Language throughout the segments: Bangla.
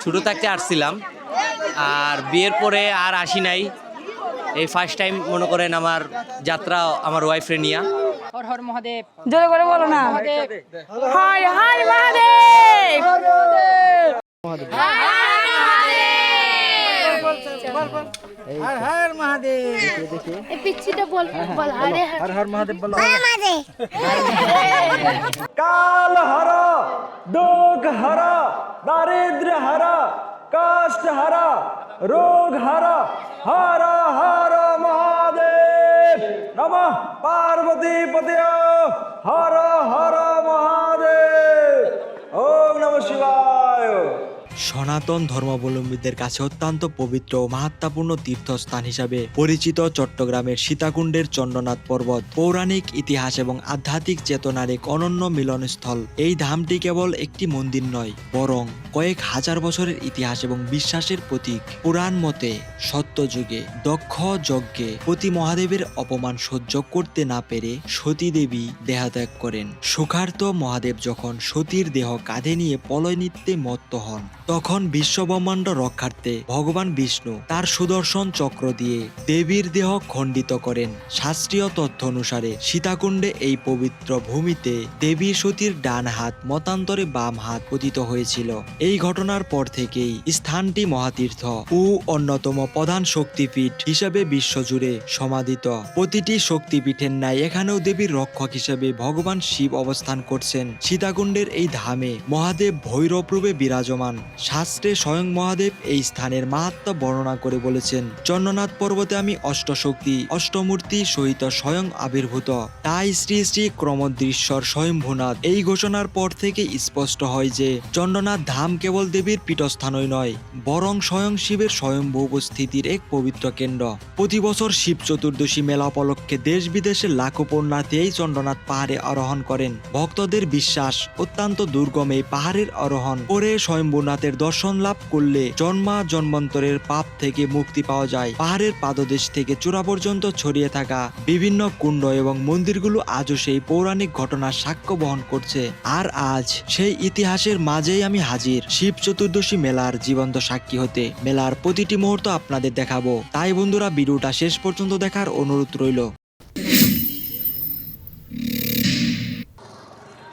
ছোটো থাকতে আসছিলাম, আর বিয়ের পরে আর আসি নাই। এই ফার্স্ট টাইম মনে করেন আমার যাত্রা আমার ওয়াইফরে নিয়া। হর হর মহাদেব। জোরে করে বলো না। মহাদেব। হাই হাই মহাদেব। हर हर महादेव। पिछले बोल बोल अरे हर हर महादेव बोलो। काल हर, दुख हर, दारिद्र्य हर, कष्ट हर, रोग हर, हर हर महादेव। नमः पार्वती पतये हर हर महादेव। ओम नमः शिवाय। সনাতন ধর্মাবলম্বীদের কাছে অত্যন্ত পবিত্র ও মাহাত্ম্যপূর্ণ তীর্থস্থান হিসাবে পরিচিত চট্টগ্রামের সীতাকুণ্ডের চন্দ্রনাথ পর্বত পৌরাণিক ইতিহাস এবং আধ্যাত্মিক চেতনার এক অনন্য মিলনস্থল। এই ধামটি কেবল একটি মন্দির নয়, বরং কয়েক হাজার বছরের ইতিহাস এবং বিশ্বাসের প্রতীক। পুরাণ মতে সত্যযুগে দক্ষ যজ্ঞে পতি মহাদেবের অপমান সহ্য করতে না পেরে সতী দেবী দেহত্যাগ করেন। সুখার্ত মহাদেব যখন সতীর দেহ কাঁধে নিয়ে পলয় নৃত্যে মত্ত হন, তখন বিশ্বব্রহ্মাণ্ড রক্ষার্থে ভগবান বিষ্ণু তার সুদর্শন চক্র দিয়ে দেবীর দেহ খণ্ডিত করেন। শাস্ত্রীয় তথ্য অনুসারে সীতাকুণ্ডে এই পবিত্র ভূমিতে দেবী সতীর ডান হাত মতান্তরে বাম হাত পতিত হয়েছিল। এই ঘটনার পর থেকেই স্থানটি মহাতীর্থ ও অন্যতম প্রধান শক্তিপীঠ হিসেবে বিশ্বজুড়ে সমাদিত। প্রতিটি শক্তিপীঠের ন্যায় এখানেও দেবীর রক্ষক হিসেবে ভগবান শিব অবস্থান করছেন। সীতাকুণ্ডের এই ধামে মহাদেব ভৈরব রূপে বিরাজমান। শাস্ত্রে স্বয়ং মহাদেব এই স্থানের মাহাত্ম্য বর্ণনা করে বলেছেন, চন্দ্রনাথ পর্বতে আমি অষ্টশক্তি অষ্টমূর্তি সহিত স্বয়ং আবির্ভূত, তাই শ্রী শ্রী ক্রমদৃশ্বর স্বয়ম্ভূনাথ। এই ঘোষণার পর থেকে স্পষ্ট হয় যে চন্দ্রনাথ ধাম কেবল দেবীর পীঠস্থানই নয়, বরং স্বয়ং শিবের স্বয়ম্ভূ উপস্থিতির এক পবিত্র কেন্দ্র। প্রতি বছর শিব চতুর্দশী মেলা উপলক্ষে দেশ বিদেশের লাখো পুণ্যার্থী এই চন্দ্রনাথ পাহাড়ে আরোহণ করেন। ভক্তদের বিশ্বাস, অত্যন্ত দুর্গম এই পাহাড়ের আরোহণ করে স্বয়ম্ভূনাথের দর্শন লাভ করলে জন্মা জন্মান্তরের পাপ থেকে মুক্তি পাওয়া যায়। পাহাড়ের পাদদেশ থেকে চূড়া পর্যন্ত ছড়িয়ে থাকা বিভিন্ন কুণ্ড এবং মন্দিরগুলো আজও সেই পৌরাণিক ঘটনার সাক্ষ্য বহন করছে। আর আজ সেই ইতিহাসের মাঝেই আমি হাজির, শিব চতুর্দশী মেলার জীবন্ত সাক্ষী হতে। মেলার প্রতিটি মুহূর্ত আপনাদের দেখাবো, তাই বন্ধুরা ভিডিওটা শেষ পর্যন্ত দেখার অনুরোধ রইল।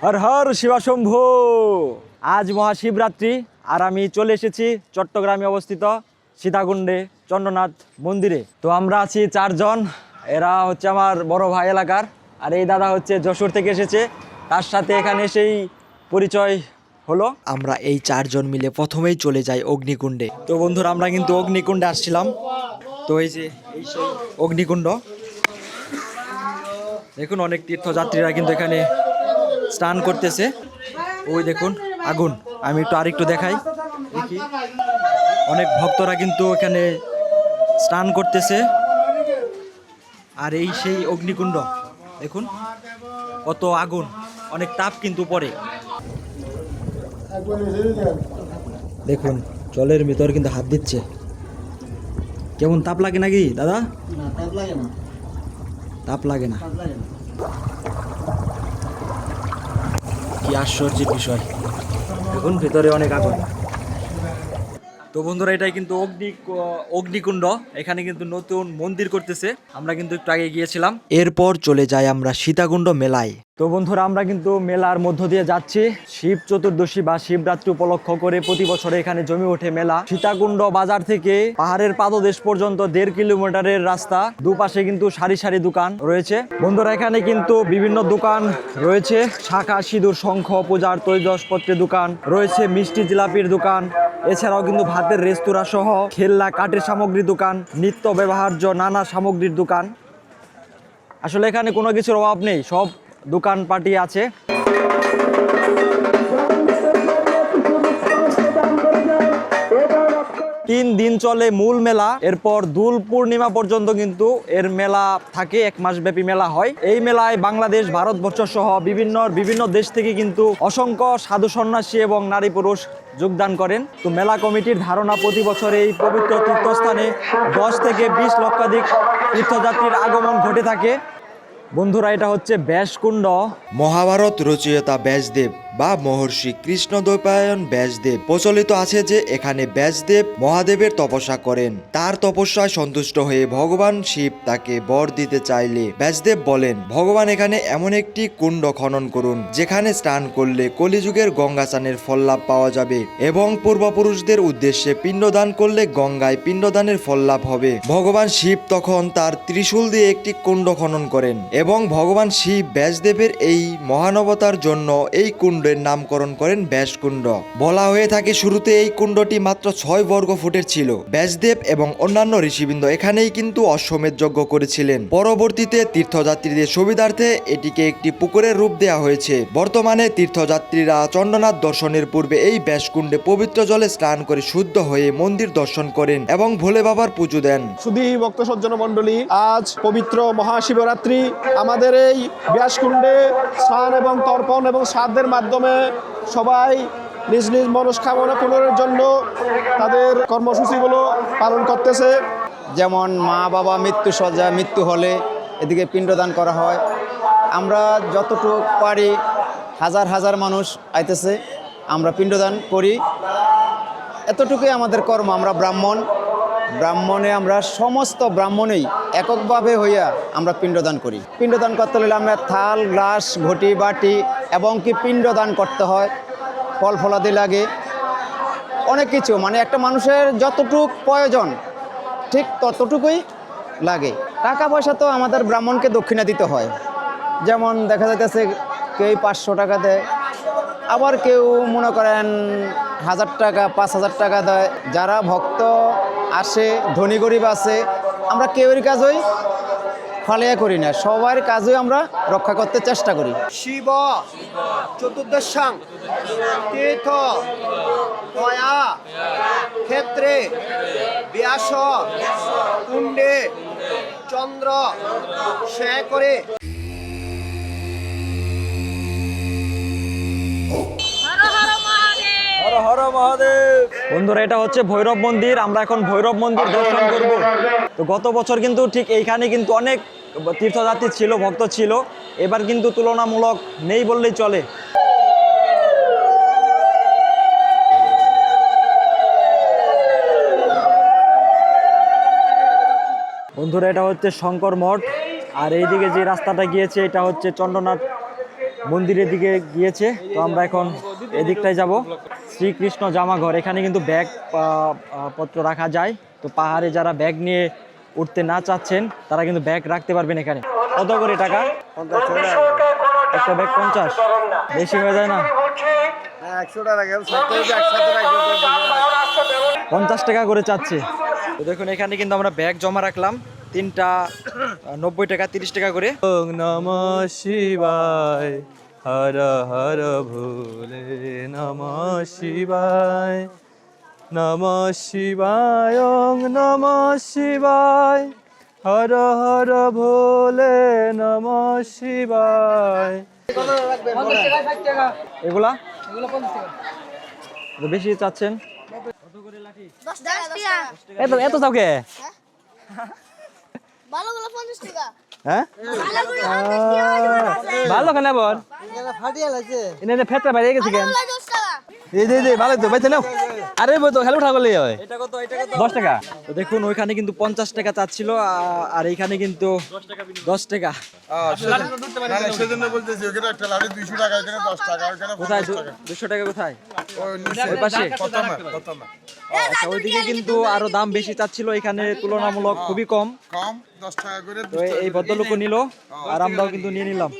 हर हर शिवाशंभु। आज महाशिवरात्रि আর আমি চলে এসেছি চট্টগ্রামে অবস্থিত সীতাকুণ্ডে চন্দ্রনাথ মন্দিরে। তো আমরা আছি চারজন, এরা হচ্ছে আমার বড় ভাই এলাকার, আর এই দাদা হচ্ছে যশোর থেকে এসেছে, তার সাথে এখানে এসেই পরিচয় হলো। আমরা এই চারজন মিলে প্রথমেই চলে যাই অগ্নিকুণ্ডে। তো বন্ধুরা আমরা কিন্তু অগ্নিকুণ্ডে আসছিলাম। তো এই যে এই সেই অগ্নিকুণ্ড, দেখুন অনেক তীর্থযাত্রীরা কিন্তু এখানে স্নান করতেছে। ওই দেখুন আগুন, আমি একটু আরেকটু দেখাই, দেখি অনেক ভক্তরা কিন্তু এখানে স্নান করতেছে। আর এই সেই অগ্নিকুণ্ড, দেখুন কত আগুন, অনেক তাপ কিন্তু পড়ে। দেখুন জলের ভিতর কিন্তু হাত দিচ্ছে, কেমন তাপ লাগে নাকি দাদা? তাপ লাগে না। কি আশ্চর্যের বিষয়, দেখুন ভেতরে অনেক আগুন। তো বন্ধুরা এটাই কিন্তু অগ্নিকুণ্ড, এখানে কিন্তু নতুন মন্দির করতেছে, আমরা কিন্তু একটু আগে গিয়েছিলাম। এরপর চলে যাই আমরা সীতাকুণ্ড মেলায়। তো বন্ধুরা আমরা কিন্তু মেলার মধ্য দিয়ে যাচ্ছি। শিব চতুর্দশী বা শিবরাত্রি উপলক্ষ করে প্রতি বছর এখানে জমে ওঠে মেলা। সীতাকুণ্ড বাজার থেকে পাহাড়ের পাদদেশ পর্যন্ত 1.5 কিলোমিটারের রাস্তা, দুপাশে কিন্তু সারি সারি দোকান রয়েছে। বন্ধুরা এখানে কিন্তু বিভিন্ন দোকান রয়েছে, শাঁখা সিঁদুর শঙ্খ পূজার তৈজসপত্রের দোকান রয়েছে, মিষ্টি জিলাপির দোকান, এছাড়াও কিন্তু ভাতের রেস্তোরাঁ সহ খেলনা কাঠের সামগ্রী দোকান, নিত্য ব্যবহার্য নানা সামগ্রীর দোকান। আসলে এখানে কোনো কিছুর অভাব নেই, সব দোকানপাটি আছে। 3 দিন চলে মূল মেলা, এরপর দোল পূর্ণিমা পর্যন্ত কিন্তু এর মেলা থাকে, 1 মাস ব্যাপী মেলা হয়। এই মেলায় বাংলাদেশ, ভারতবর্ষ সহ বিভিন্ন দেশ থেকে কিন্তু অসংখ্য সাধু সন্ন্যাসী এবং নারী পুরুষ যোগদান করেন। তো মেলা কমিটির ধারণা প্রতি বছর এই পবিত্র তীর্থস্থানে 10 থেকে 20 লক্ষাধিক তীর্থযাত্রীর আগমন ঘটে থাকে। বন্ধুরা এটা হচ্ছে ব্যাসকুণ্ড। মহাভারত রচয়িতা ব্যাসদেব বা মহর্ষি কৃষ্ণদ্বৈপায়ন ব্যাসদেব। প্রচলিত আছে যে এখানে ব্যাসদেব মহাদেবের তপস্যা করেন। তার তপস্যায় সন্তুষ্ট হয়ে ভগবান শিব তাকে বর দিতে চাইলে ব্যাসদেব বলেন, ভগবান এখানে এমন একটি কুণ্ড খনন করুন যেখানে স্নান করলে কলিযুগের গঙ্গা স্নানের ফল লাভ পাওয়া যাবে এবং পূর্বপুরুষদের উদ্দেশ্যে পিণ্ডদান করলে গঙ্গায় পিণ্ডদানের ফল লাভ হবে। ভগবান শিব তখন তার ত্রিশূল দিয়ে একটি কুণ্ড খনন করেন এবং ভগবান শিব ব্যাসদেবের এই মহানবতার জন্য এই কুণ্ডের নামকরণ করেন ব্যাসকুণ্ড। বলা হয়ে থাকে শুরুতে এই কুণ্ডটি মাত্র 6 বর্গ ফুটের ছিল। ব্যাসদেব এবং অন্যান্য ঋষিবৃন্দ এখানেই কিন্তু অশ্বমেধ যজ্ঞ করেছিলেন। পরবর্তীতে তীর্থযাত্রীদের সুবিধার্থে এটিকে একটি পুকুরের রূপ দেওয়া হয়েছে। বর্তমানে তীর্থযাত্রীরা চন্দ্রনাথ দর্শনের পূর্বে এই ব্যাসকুণ্ডে পবিত্র জলে স্নান করে শুদ্ধ হয়ে মন্দির দর্শন করেন এবং ভোলে বাবার পুজো দেন। শুধু ভক্ত সজ্জন মণ্ডলী, আজ পবিত্র মহাশিবরাত্রি। আমাদের এই ব্যাসকুণ্ডে স্নান এবং তর্পণ এবং শ্রাদ্ধের মাধ্যমে সবাই নিজ নিজ মনস্কামনা পূরণের জন্য তাদের কর্মসূচিগুলো পালন করতেছে। যেমন মা বাবা মৃত্যু হলে এদিকে পিণ্ডদান করা হয়। আমরা যতটুকু পারি হাজার হাজার মানুষ আইতেছে, আমরা পিণ্ডদান করি। এতটুকুই আমাদের কর্ম। আমরা ব্রাহ্মণে আমরা সমস্ত ব্রাহ্মণেই এককভাবে হইয়া আমরা পিণ্ডদান করি। পিণ্ডদান করতে হলে আমরা থাল, গ্লাস, ঘটি, বাটি এবং কি পিণ্ডদান করতে হয়, ফল ফলাদি লাগে, অনেক কিছু। মানে একটা মানুষের যতটুক প্রয়োজন ঠিক ততটুকুই লাগে। টাকা পয়সা তো আমাদের ব্রাহ্মণকে দক্ষিণা দিতে হয়। যেমন দেখা যাইতেছে কেউ 500 টাকা দেয়, আবার কেউ মনে করেন 1000 টাকা, 5000 টাকা দেয়। যারা ভক্ত আসে, ধনী গরিব আছে, আমরা কেউর কাজই ফালিয়া করি না, সবার কাজই আমরা রক্ষা করতে চেষ্টা করি। শিব চতুর্দশাং তীর্থ দয়া ক্ষেত্রে ব্যাস কুণ্ডে চন্দ্র সে করে। বন্ধুরা, এটা হচ্ছে ভৈরব মন্দির। আমরা এখন ভৈরব মন্দির দর্শন করব। তো গত বছর কিন্তু ঠিক এইখানে কিন্তু অনেক তীর্থযাত্রী ছিল, ভক্ত ছিল। এবার কিন্তু তুলনামূলক নেই বললেই চলে। বন্ধুরা, এটা হচ্ছে শঙ্কর মঠ। আর এইদিকে যে রাস্তাটা গিয়েছে এটা হচ্ছে চন্দ্রনাথ মন্দিরের দিকে গিয়েছে। তো আমরা এখন এদিকটায় যাব। শ্রীকৃষ্ণ জামাঘর, এখানে কিন্তু ব্যাগ পত্র রাখা যায়। তো পাহাড়ে যারা ব্যাগ নিয়ে উঠতে না চাচ্ছেন তারা কিন্তু ব্যাগ রাখতে পারবেন এখানে। কত করে টাকা? একটা ব্যাগ 50? বেশি হয়ে যায় না? 50 টাকা করে চাচ্ছে। তো দেখুন, এখানে কিন্তু আমরা ব্যাগ জমা রাখলাম। 3টা 90 টাকা, 30 টাকা করে। ওং নমঃ শিবায়, হর হর ভোলে নমঃ শিবায়, নমঃ শিবায়, ওং নমঃ শিবায়, হর হর ভোলে নমঃ শিবায়। এগুলা বেশি চাচ্ছেন? এত চাও কে? হ্যাঁ, ভালো কেন বল? এনে ফেটটা বাইরে গেছে কেন? ভালো তো বাইতে নাও। আরে বই তো খেলে উঠা করলেই হয়। 10 টাকা। তো দেখুন, ওইখানে কিন্তু 50 টাকা চাচ্ছিল, আর এইখানে কিন্তু 10 টাকা। কোথায় 200 টাকা? কোথায়? ওই পাশে। আচ্ছা, ওইদিকে কিন্তু আরো দাম বেশি চাচ্ছিল, এখানে তুলনামূলক খুবই কম। 10 টাকা করে। তো এই ভদ্রলোকও নিল, আর আমরাও কিন্তু নিয়ে নিলাম।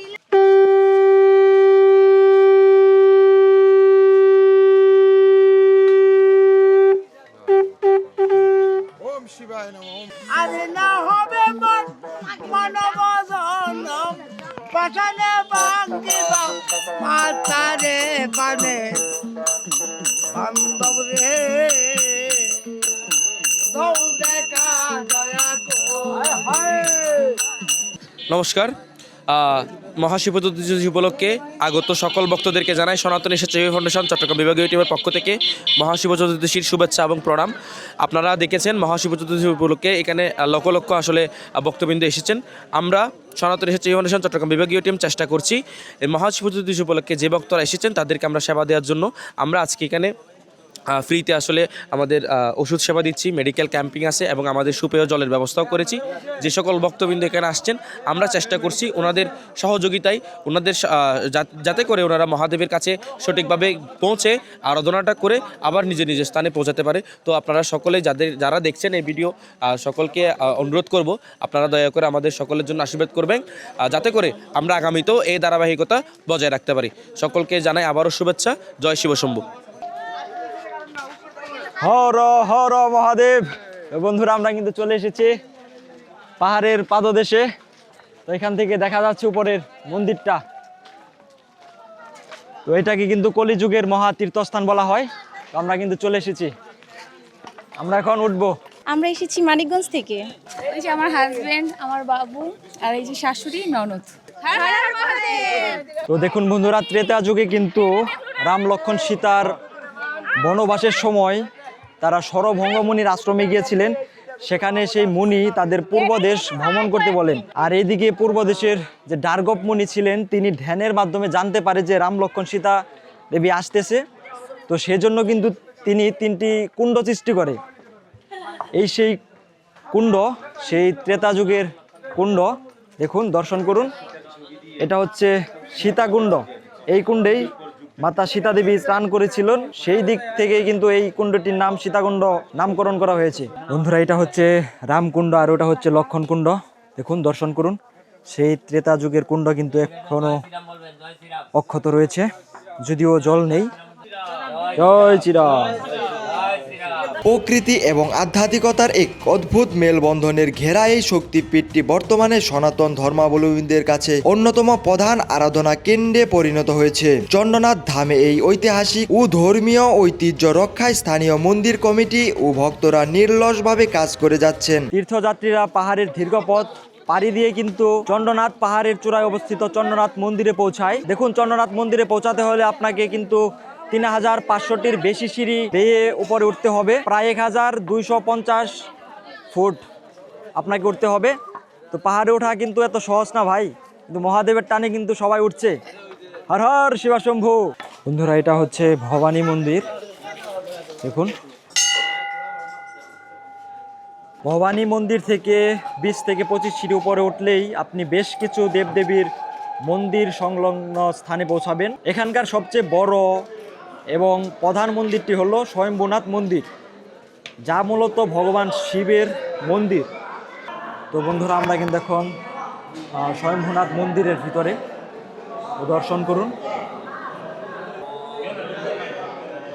ওম শিবায় নমঃ। আরে না হবে মন মানব জনম পাঠানে ভাঙ্গিব মাতারে বানে বান্ধব রে দৌ দেখা দয়া কর। নমস্কার। মহাশিব চতুর্দশী উপলক্ষে আগত সকল ভক্তদেরকে জানাই সনাতনী স্বেচ্ছাসেবী ফাউন্ডেশন চট্টগ্রাম বিভাগীয় টিমের পক্ষ থেকে মহাশিব চতুর্দশীর শুভেচ্ছা এবং প্রণাম। আপনারা দেখেছেন মহাশিব চতুর্দশী উপলক্ষে এখানে লক্ষ লক্ষ আসলে ভক্তবৃন্দ এসেছেন। আমরা সনাতনী স্বেচ্ছাসেবী ফাউন্ডেশন চট্টগ্রাম বিভাগীয় টিম চেষ্টা করছি এই মহাশিব চতুর্দশী উপলক্ষে যে ভক্তরা এসেছেন তাদেরকে আমরা সেবা দেওয়ার জন্য। আমরা আজকে এখানে ফ্রিতে আসলে আমাদের ওষুধ সেবা দিচ্ছি, মেডিকেল ক্যাম্পিং আছে এবং আমাদের সুপেয় জলের ব্যবস্থাও করেছি। যে সকল ভক্তবৃন্দ এখানে আসছেন আমরা চেষ্টা করছি ওনাদের সহযোগিতায় ওনাদের যাতে করে ওনারা মহাদেবের কাছে সঠিকভাবে পৌঁছে আরাধনাটা করে আবার নিজের নিজের স্থানে পৌঁছাতে পারে। তো আপনারা সকলে যারা দেখছেন এই ভিডিও সকলকে অনুরোধ করব আপনারা দয়া করে আমাদের সকলের জন্য আশীর্বাদ করবেন যাতে করে আমরা আগামীতেও এই ধারাবাহিকতা বজায় রাখতে পারি। সকলকে জানাই আবারও শুভেচ্ছা। জয় শিব শম্ভু। হর হর মহাদেব। বন্ধুরা আমরা কিন্তু চলে এসেছি পাহাড়ের পাদদেশে। তো এখান থেকে দেখা যাচ্ছে উপরের মন্দিরটা। তো এটাকে কিন্তু কলিযুগের মহা তীর্থস্থান বলা হয়। তো আমরা কিন্তু চলে এসেছি, আমরা এখন উঠবো। আমরা এসেছি মানিকগঞ্জ থেকে। এই যে আমার হাজবেন্ড, আমার বাবু, আর এই যে শাশুড়ি ননদ। তো দেখুন বন্ধুরা, ত্রেতা যুগে কিন্তু রাম লক্ষ্মণ সীতার বনবাসের সময় তারা সরভঙ্গ মুনির আশ্রমে গিয়েছিলেন। সেখানে সেই মুনি তাদের পূর্বদেশ ভ্রমণ করতে বলেন। আর এইদিকে পূর্বদেশের যে ডার্গপ মুনি ছিলেন তিনি ধ্যানের মাধ্যমে জানতে পারে যে রাম লক্ষ্মণ সীতা দেবী আসতেছে। তো সেজন্য কিন্তু তিনি 3টি কুণ্ড সৃষ্টি করে। এই সেই কুণ্ড, সেই ত্রেতা যুগের কুণ্ড। দেখুন, দর্শন করুন, এটা হচ্ছে সীতাকুণ্ড। এই কুণ্ডেই মাতা সীতা দেবী স্নান করেছিলেন। সেই দিক থেকে কিন্তু এই কুণ্ডটির নাম সীতাকুণ্ড নামকরণ করা হয়েছে। বন্ধুরা, এটা হচ্ছে রামকুণ্ড আর ওটা হচ্ছে লক্ষণ কুণ্ড। দেখুন, দর্শন করুন, সেই ত্রেতা যুগের কুণ্ড কিন্তু এখনো অক্ষত রয়েছে, যদিও জল নেই। জয় শ্রীরাম। প্রকৃতি এবং আধ্যাত্মিকতার এক অদ্ভুত মেলবন্ধনের ঘেরা এই শক্তিপীঠটি বর্তমানে সনাতন ধর্মাবলম্বীদের কাছে অন্যতম প্রধান আরাধনা কেন্দ্রে পরিণত হয়েছে। চন্দ্রনাথ ধামে এই ঐতিহাসিক ও ধর্মীয় ঐতিহ্য রক্ষায় স্থানীয় মন্দির কমিটি ও ভক্তরা নির্লসভাবে কাজ করে যাচ্ছেন। তীর্থযাত্রীরা পাহাড়ের দীর্ঘ পথ পাড়ি দিয়ে কিন্তু চন্দ্রনাথ পাহাড়ের চূড়ায় অবস্থিত চন্দ্রনাথ মন্দিরে পৌঁছায়। দেখুন, চন্দ্রনাথ মন্দিরে পৌঁছাতে হলে আপনাকে কিন্তু 3500-টির বেশি সিঁড়ি বেয়ে উপরে উঠতে হবে। প্রায় 1250 ফুট আপনাকে উঠতে হবে। তো পাহাড়ে ওঠা কিন্তু এত সহজ না ভাই, কিন্তু মহাদেবের টানে কিন্তু সবাই উঠছে। হর হর শিবশম্ভু। বন্ধুরা, এটা হচ্ছে ভবানী মন্দির। দেখুন, ভবানী মন্দির থেকে 20 থেকে 25 সিঁড়ি উপরে উঠলেই আপনি বেশ কিছু দেবদেবীর মন্দির সংলগ্ন স্থানে পৌঁছাবেন। এখানকার সবচেয়ে বড় এবং প্রধান মন্দিরটি হলো স্বয়ম্ভূনাথ মন্দির, যা মূলত ভগবান শিবের মন্দির। তো বন্ধুরা, আমরা কিন্তু এখন স্বয়ম্ভূনাথ মন্দিরের ভিতরে দর্শন করুন।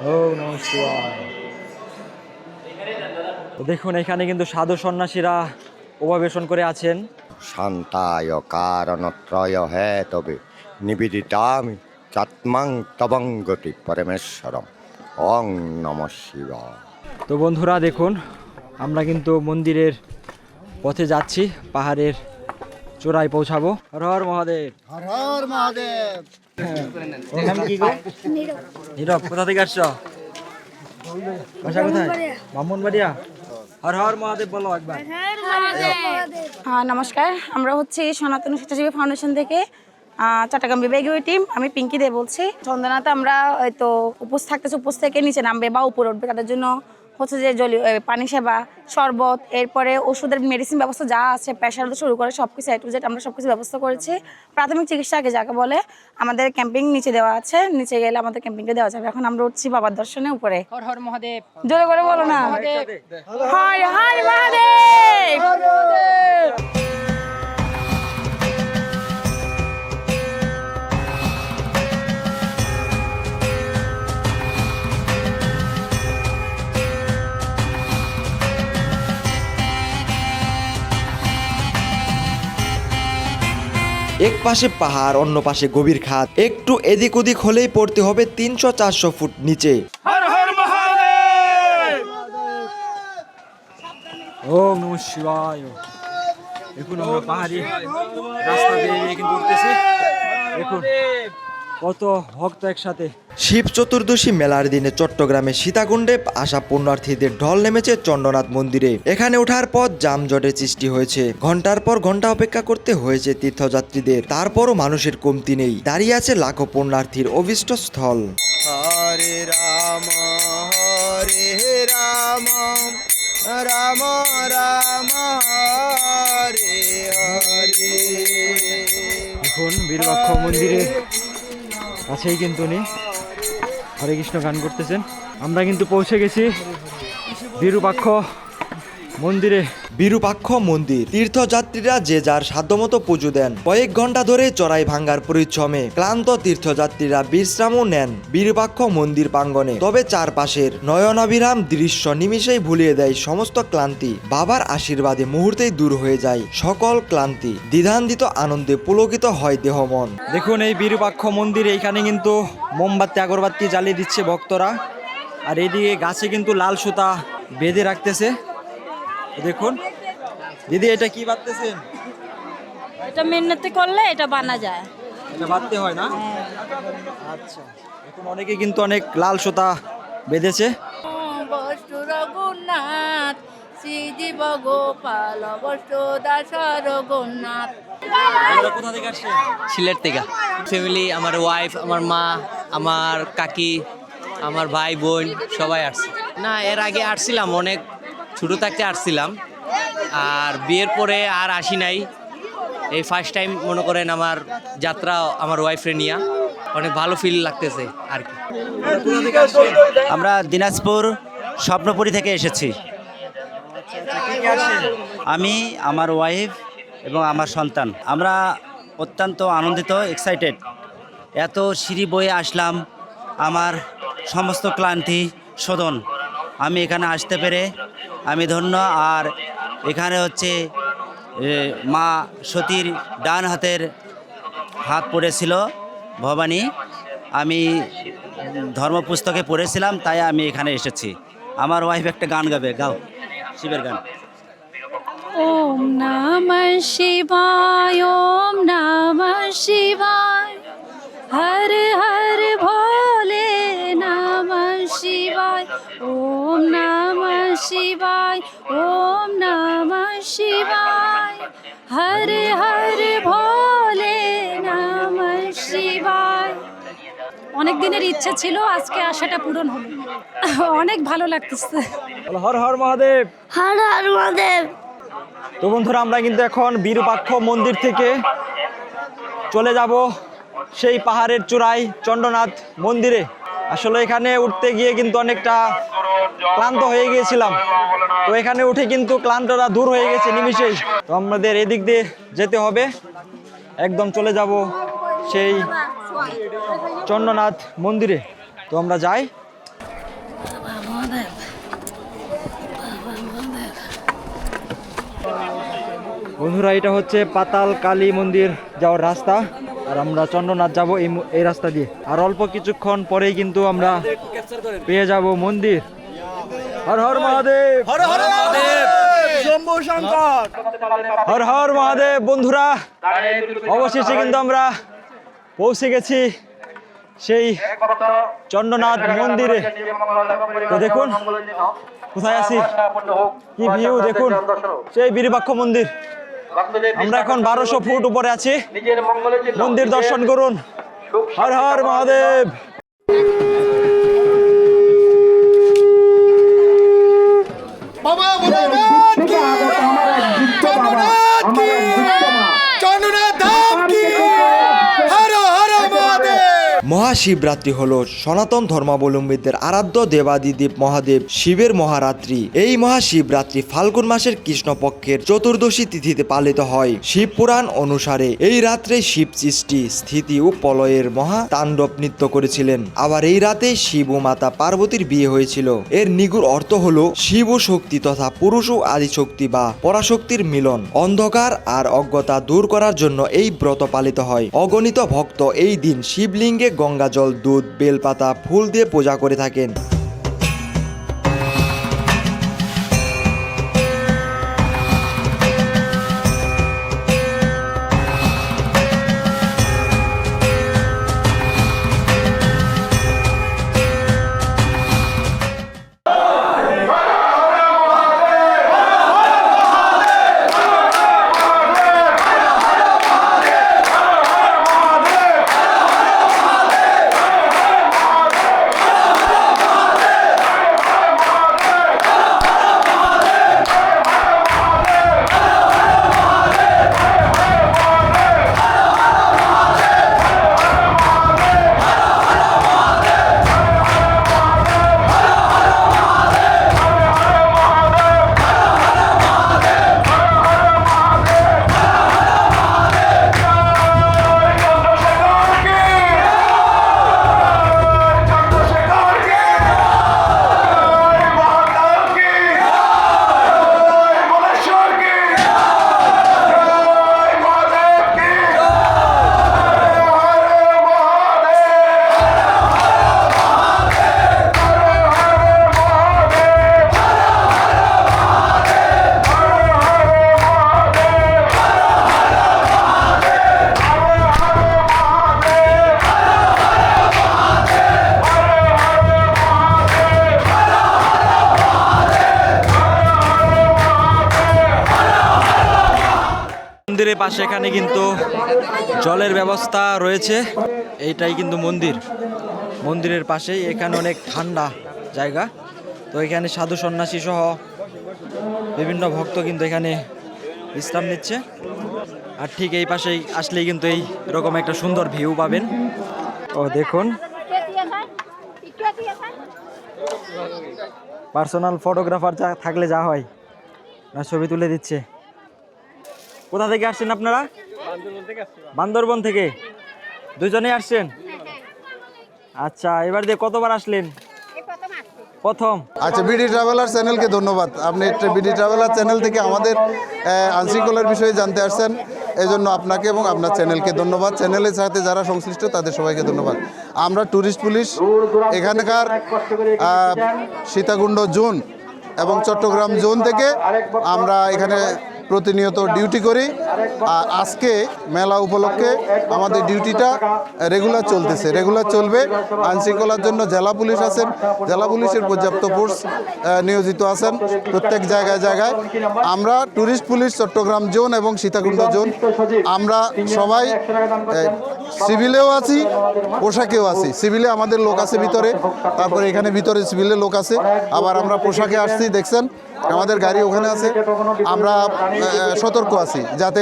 ওম নমঃ শিবায়। তো দেখুন, এখানে কিন্তু সাধু সন্ন্যাসীরা উপবেশন করে আছেন। শান্তায় কারণত্রয় হে তবে নিবেদিতামি চাত্মাং তবঙ্গতি পরমেশ্বরম ওং নমঃ শিবায়। তো বন্ধুরা দেখুন, আমরা কিন্তু মন্দিরের পথে যাচ্ছি, পাহাড়ের চূড়ায় পৌঁছাবো। হর হর মহাদেব। হর হর মহাদেব। কি গো? নীরব, কোথা থেকে আসছো? বাসা কোথায়? ব্রাহ্মণবাড়িয়া। হর হর মহাদেব বলো একবার। হ্যাঁ, নমস্কার। আমরা হচ্ছে সনাতন স্বেচ্ছাসেবী ফাউন্ডেশন থেকে চট্টগ্রাম বিভাগীয় টিম। আমি পিঙ্কি দে বলছি। চন্দ্রনাথে আমরা হয়তো উপোস থাকতেছে, উপোস থেকে নিচে নামবে বা উপরে উঠবে, তাদের জন্য হচ্ছে যে জলীয় পানি সেবা, শরবত, এরপরে ওষুধের মেডিসিন ব্যবস্থা যা আছে, প্রেশার শুরু করে সব কিছু A to Z আমরা সব কিছু ব্যবস্থা করেছি। প্রাথমিক চিকিৎসা আগে যাকে বলে আমাদের ক্যাম্পিং নিচে দেওয়া আছে, নিচে গেলে আমাদের ক্যাম্পিংটা দেওয়া যাবে। এখন আমরা উঠছি বাবার দর্শনে উপরে। হর হর মহাদেব। জোরে করে বলো না। হর হর মহাদেব। এক পাশে পাহাড়, অন্য পাশে গভীর খাদ। একটু এদিক ওদিক হলেই পড়তে হবে 300-400 ফুট নিচে। হর হর মহাদেব। ওম নমঃ শিবায়। এখন আমরা পাহাড়ি রাস্তা বেরিয়ে কিন্তু উঠতেছি। দেখুন কত ভক্ত একসাথে। শিব চতুর্দশী মেলার দিনে চট্টগ্রামে সীতাকুণ্ডে আসা পুণ্যার্থীদের ঢল নেমেছে চন্দ্রনাথ মন্দিরে। এখানে ওঠার পর যানজটের সৃষ্টি হয়েছে, ঘন্টার পর ঘন্টা অপেক্ষা করতে হয়েছে তীর্থযাত্রীদের। তারপরও মানুষের কমতি নেই, দাঁড়িয়ে আছে লাখো পুণ্যার্থীর অভিষ্ট স্থল। হরে রাম রাম রাম হরে হরে। এখন বীরবাক্ষ মন্দিরে কাছেই কিন্তু উনি হরে কৃষ্ণ গান করতেছেন। আমরা কিন্তু পৌঁছে গেছি বিরূপাক্ষ মন্দিরে। বিরূপাক্ষ মন্দির তীর্থযাত্রীরা যে যার সাধ্যমতো পুজো দেন। কয়েক ঘন্টা ধরে চড়াই ভাঙ্গার পরিশ্রমে ক্লান্ত তীর্থযাত্রীরা বিশ্রামও নেন বিরূপাক্ষ মন্দির প্রাঙ্গণে। তবে চারপাশের নয়নাভিরাম দৃশ্য নিমিষেই ভুলিয়ে দেয় সমস্ত ক্লান্তি। বাবার আশীর্বাদে মুহূর্তেই দূর হয়ে যায় সকল ক্লান্তি। দ্বিধান্বিত আনন্দে পুলকিত হয় দেহ মন। দেখুন এই বিরূপাক্ষ মন্দিরে এখানে কিন্তু মোমবাতি আগরবাতি জ্বালিয়ে দিচ্ছে ভক্তরা। আর এইদিকে গাছে কিন্তু লাল সুতা বেঁধে রাখতেছে। দেখুন দিদি, এটা কি বাঁধতেছেন? এটা মেহনতি করলে এটা বানা যায়। এটা বাঁধতে হয় না? আচ্ছা, এখন অনেকে কিন্তু অনেক লাল সুতা বেঁধেছে। রঘুনাথ শ্রীজীব গোপাল বস্তু দাস রঘুনাথ। আপনারা কোথা থেকে আসছেন? সিলেট থেকে ফ্যামিলি, আমার ওয়াইফ, আমার মা, আমার কাকি, আমার ভাই বোন সবাই আসছে। না, এর আগে আসছিলাম, অনেক ছোটো থাকতে আসছিলাম, আর বিয়ের পরে আর আসি নাই। এই ফার্স্ট টাইম মনে করেন আমার যাত্রা আমার ওয়াইফরে নিয়ে, অনেক ভালো ফিল লাগতেছে আর কি। আমরা দিনাজপুর স্বপ্নপুরী থেকে এসেছি। আমি, আমার ওয়াইফ এবং আমার সন্তান, আমরা অত্যন্ত আনন্দিত, এক্সাইটেড। এত সিঁড়ি বয়ে আসলাম, আমার সমস্ত ক্লান্তি শোধন। আমি এখানে আসতে পেরে আমি ধন্য। আর এখানে হচ্ছে মা সতীর ডান হাতের হাত পড়েছিল ভবানী, আমি ধর্মপুস্তকে পড়েছিলাম, তাই আমি এখানে এসেছি। আমার ওয়াইফ একটা গান গাবে, গাও শিবের গান। ওম নমঃ শিবায়, ওম নমঃ শিবায়, হর হর ভোলে নমঃ শিবায়, ওম নমঃ শিবায়, ওম নমঃ শিবায়, হর হর ভোলে নমঃ শিবায়। অনেক দিনের ইচ্ছা ছিল, আজকে আশাটা পূরণ হলো। অনেক ভালো লাগতেছে। হর হর মহাদেব। হর হর মহাদেব। তো বন্ধুরা, আমরা কিন্তু এখন বিরূপাক্ষ মন্দির থেকে চলে যাব সেই পাহাড়ের চূড়ায় চন্দ্রনাথ মন্দিরে। আসলে এখানে উঠতে গিয়ে কিন্তু অনেকটা ক্লান্ত হয়ে গিয়েছিলাম, তো এখানে উঠে কিন্তু ক্লান্তটা দূর হয়ে গেছে নিমিষেই। তো আমাদের এদিক দিয়ে যেতে হবে, একদম চলে যাব সেই চন্দ্রনাথ মন্দিরে। তো আমরা যাই। বন্ধুরা, এটা হচ্ছে পাতাল কালী মন্দির যাওয়ার রাস্তা, আর আমরা চন্দ্রনাথ যাব এই রাস্তা দিয়ে। আর অল্প কিছুক্ষণ পরেই কিন্তু আমরা পেয়ে যাব মন্দির। হর হর মহাদেব, হর হর মহাদেব, শম্ভু শঙ্কর, হর হর মহাদেব। বন্ধুরা, অবশেষে কিন্তু আমরা পৌঁছে গেছি সেই চন্দ্রনাথ মন্দিরে। তো দেখুন কোথায় আছি, কি ভিউ দেখুন, সেই বিরূপাক্ষ মন্দির। আমরা এখন 1200 ফুট উপরে আছি। মন্দির দর্শন করুন। হর হর মহাদেব। মহাশিবরাত্রি হলো সনাতন ধর্মাবলম্বীদের আরাধ্য দেবাদিদেব মহাদেব শিবের মহারাত্রি। এই মহাশিবরাত্রি ফাল্গুন মাসের কৃষ্ণপক্ষের চতুর্দশী তিথিতে পালিত হয়। শিব পুরাণ অনুসারে এই রাত্রে শিব সৃষ্টি, স্থিতি ও প্রলয়ের মহা তাণ্ডব নৃত্য করেছিলেন। আবার এই রাতে শিব ও মাতা পার্বতীর বিয়ে হয়েছিল। এর নিগুড় অর্থ হলো শিব ও শক্তি তথা পুরুষ ও আদিশক্তি বা পরাশক্তির মিলন। অন্ধকার আর অজ্ঞতা দূর করার জন্য এই ব্রত পালিত হয়। অগণিত ভক্ত এই দিন শিবলিঙ্গে গঙ্গা জল, দুধ, বেলপাতা, ফুল দিয়ে পূজা করে থাকেন। মন্দিরের পাশে এখানে কিন্তু জলের ব্যবস্থা রয়েছে। এইটাই কিন্তু মন্দির, মন্দিরের পাশেই এখানে অনেক ঠান্ডা জায়গা। তো এখানে সাধু সন্ন্যাসী সহ বিভিন্ন ভক্ত কিন্তু এখানে বিশ্রাম নিচ্ছে। আর ঠিক এই পাশেই আসলেই কিন্তু এই এরকম একটা সুন্দর ভিউ পাবেন। ও দেখুন, পার্সোনাল ফটোগ্রাফার থাকলে যা হয় না, ছবি তুলে দিচ্ছে। কোথা থেকে আসছেন আপনারা? বান্দরবন থেকে দুজনেই আসছেন? আচ্ছা, এবার দিয়ে কতবার আসলেন? প্রথম। আচ্ছা, বিডি ট্রাভেলার চ্যানেলকে ধন্যবাদ। আপনি বিডি ট্রাভেলার চ্যানেল থেকে আমাদের আইনশৃঙ্খলার বিষয়ে জানতে আসছেন, এই জন্য আপনাকে এবং আপনার চ্যানেলকে ধন্যবাদ। চ্যানেলের সাথে যারা সংশ্লিষ্ট তাদের সবাইকে ধন্যবাদ। আমরা ট্যুরিস্ট পুলিশ এখানকার সীতাকুণ্ড জোন এবং চট্টগ্রাম জোন থেকে আমরা এখানে প্রতিনিয়ত ডিউটি করি। আর আজকে মেলা উপলক্ষে আমাদের ডিউটিটা রেগুলার চলতেছে, রেগুলার চলবে। আইনশৃঙ্খলার জন্য জেলা পুলিশ আছেন, জেলা পুলিশের পর্যাপ্ত ফোর্স নিয়োজিত আছেন প্রত্যেক জায়গায় জায়গায়। আমরা ট্যুরিস্ট পুলিশ চট্টগ্রাম জোন এবং সীতাকুণ্ড জোন আমরা সবাই সিভিলেও আছি, পোশাকেও আছি। সিভিলে আমাদের লোক আছে ভিতরে, তারপরে এখানে ভিতরে সিভিলে লোক আছে। আবার আমরা পোশাকে আসছি, দেখছেন আমাদের গাড়ি ওখানে আছে। আমরা সতর্ক আছি যাতে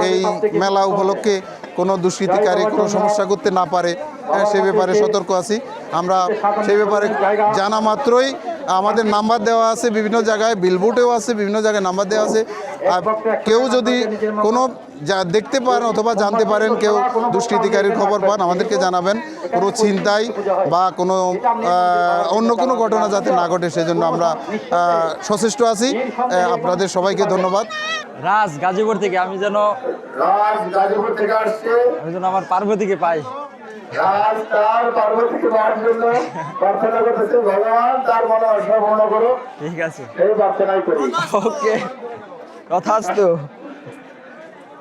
এই মেলা উপলক্ষে কোনো দুষ্কৃতিকারী কোনো সমস্যা করতে না পারে, সে ব্যাপারে সতর্ক আছি আমরা। সেই ব্যাপারে জানা মাত্রই আমাদের নাম্বার দেওয়া আছে বিভিন্ন জায়গায়, বিলবোর্ডেও আছে, বিভিন্ন জায়গায় নাম্বার দেওয়া আছে। আর কেউ যদি কোনো দেখতে পারেন অথবা জানতে পারেন, কেউ দুষ্কৃতিকারীর খবর পান, আমাদেরকে জানাবেন। কোনো ছিনতাই বা কোনো অন্য কোনো ঘটনা যাতে না ঘটে সেজন্য আমরা সচেষ্ট আছি। আপনাদের সবাইকে ধন্যবাদ। রাজ গাজীপুর থেকে, আমি যেন আমার পার্বতীকে পাই। ঠিক আছে, ওকে, কথা আসতো,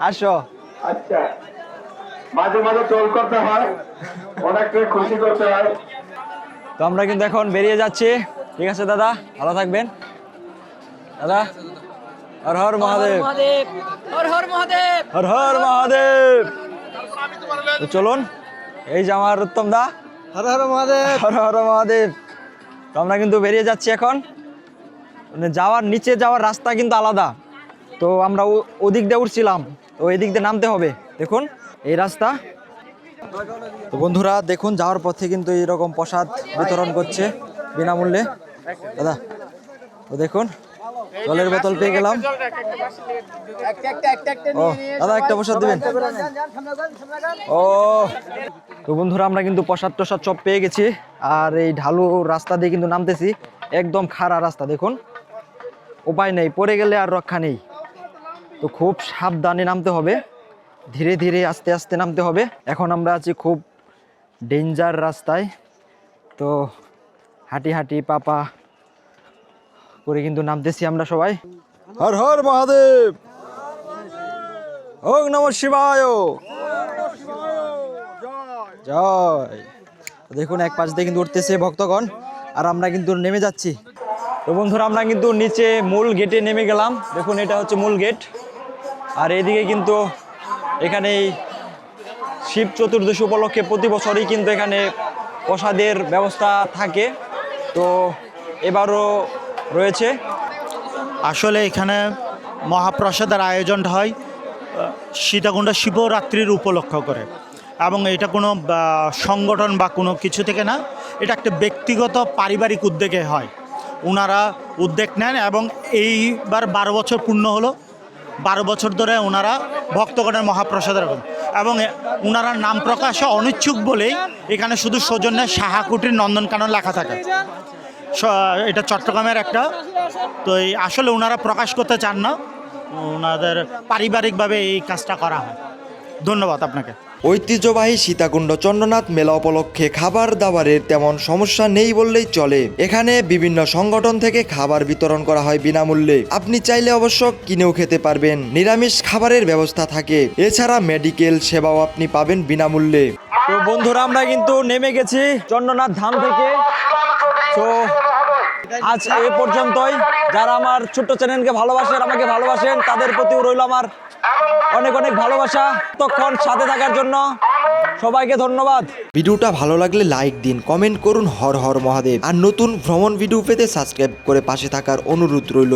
আসো। আচ্ছা, মাঝে মাঝে টোল করতে হয়, অনেকটা খুশি করতে হয়। তো আমরা কিন্তু এখন বেরিয়ে যাচ্ছি। ঠিক আছে দাদা, ভালো থাকবেন দাদা। হর হর মহাদেব, হর হর মহাদেব, হর হর মহাদেব। তো চলুন, এই যে আমার উত্তম দা, হর হর মহাদেব, হর হর মহাদেব। তো আমরা কিন্তু বেরিয়ে যাচ্ছি এখন। মানে যাওয়ার নিচে যাওয়ার রাস্তা কিন্তু আলাদা, তো আমরা ওদিক দিয়ে উঠছিলাম, তো এই দিক দিয়ে নামতে হবে। দেখুন এই রাস্তা। তো বন্ধুরা দেখুন, যাওয়ার পথে কিন্তু এইরকম প্রসাদ বিতরণ করছে বিনামূল্যে দাদা। তো দেখুন, জলের বোতল পেয়ে গেলাম। ও দাদা, একটা প্রসাদ দিবেন? ও, তো বন্ধুরা আমরা কিন্তু প্রসাদ টসাদ সব পেয়ে গেছি। আর এই ঢালু রাস্তা দিয়ে কিন্তু নামতেছি, একদম খাড়া রাস্তা। দেখুন, উপায় নেই, পড়ে গেলে আর রক্ষা নেই। তো খুব সাবধানে নামতে হবে, ধীরে ধীরে আস্তে আস্তে নামতে হবে। এখন আমরা আছি খুব ডেঞ্জার রাস্তায়, তো হাঁটি হাঁটি পাপা করে কিন্তু নামতেছি আমরা সবাই। হর হর মহাদেব, ওম নমঃ শিবায়, জয়। দেখুন এক পাশ দিয়ে কিন্তু উঠতেছে ভক্তগণ, আর আমরা কিন্তু নেমে যাচ্ছি। তো বন্ধুরা আমরা কিন্তু নিচে মূল গেটে নেমে গেলাম। দেখুন এটা হচ্ছে মূল গেট। আর এদিকে কিন্তু এখানে শিব চতুর্দশী উপলক্ষে প্রতি বছরই কিন্তু এখানে প্রসাদের ব্যবস্থা থাকে, তো এবারও রয়েছে। আসলে এখানে মহাপ্রসাদের আয়োজন হয় সীতাকুণ্ড শিবরাত্রির উপলক্ষ করে, এবং এটা কোনো সংগঠন বা কোনো কিছু থেকে না, এটা একটা ব্যক্তিগত পারিবারিক উদ্যোগে হয়। ওনারা উদ্যোগ নেন এবং এইবার 12 বছর পূর্ণ হলো। 12 বছর ধরে ওনারা ভক্তগণের মহাপ্রসাদ রাখেন, এবং ওনারা নাম প্রকাশে অনিচ্ছুক বলেই এখানে শুধু সৌজন্যে সাহা কুটির নন্দনকানন লেখা থাকে। এটা চট্টগ্রামের একটা, তো আসলে ওনারা প্রকাশ করতে চান না, ওনাদের পারিবারিকভাবে এই কাজটা করা হয়। ধন্যবাদ আপনাকে। ঐতিহ্যবাহী সীতাকুণ্ড চন্দ্রনাথ মেলা উপলক্ষে খাবার দাবারের তেমন সমস্যা নেই বললেই চলে। এখানে বিভিন্ন সংগঠন থেকে খাবার বিতরণ করা হয় বিনামূল্যে। আপনি চাইলে অবশ্য কিনেও খেতে পারবেন। নিরামিষ খাবারের ব্যবস্থা থাকে, এছাড়া মেডিকেল সেবাও আপনি পাবেন বিনামূল্যে। তো বন্ধুরা আমরা কিন্তু নেমে গেছি চন্দ্রনাথ ধাম থেকে। তো আজ এ পর্যন্তই। যারা আমার ছোট্ট চ্যানেলকে ভালোবাসেন, আমাকে ভালোবাসেন, তাদের প্রতিও রইল আমার অনেক অনেক ভালোবাসা। ততক্ষণ সাথে থাকার জন্য সবাইকে ধন্যবাদ। ভিডিওটা ভালো লাগলে লাইক দিন, কমেন্ট করুন হর হর মহাদেব। আর নতুন ভ্রমণ ভিডিও পেতে সাবস্ক্রাইব করে পাশে থাকার অনুরোধ রইল।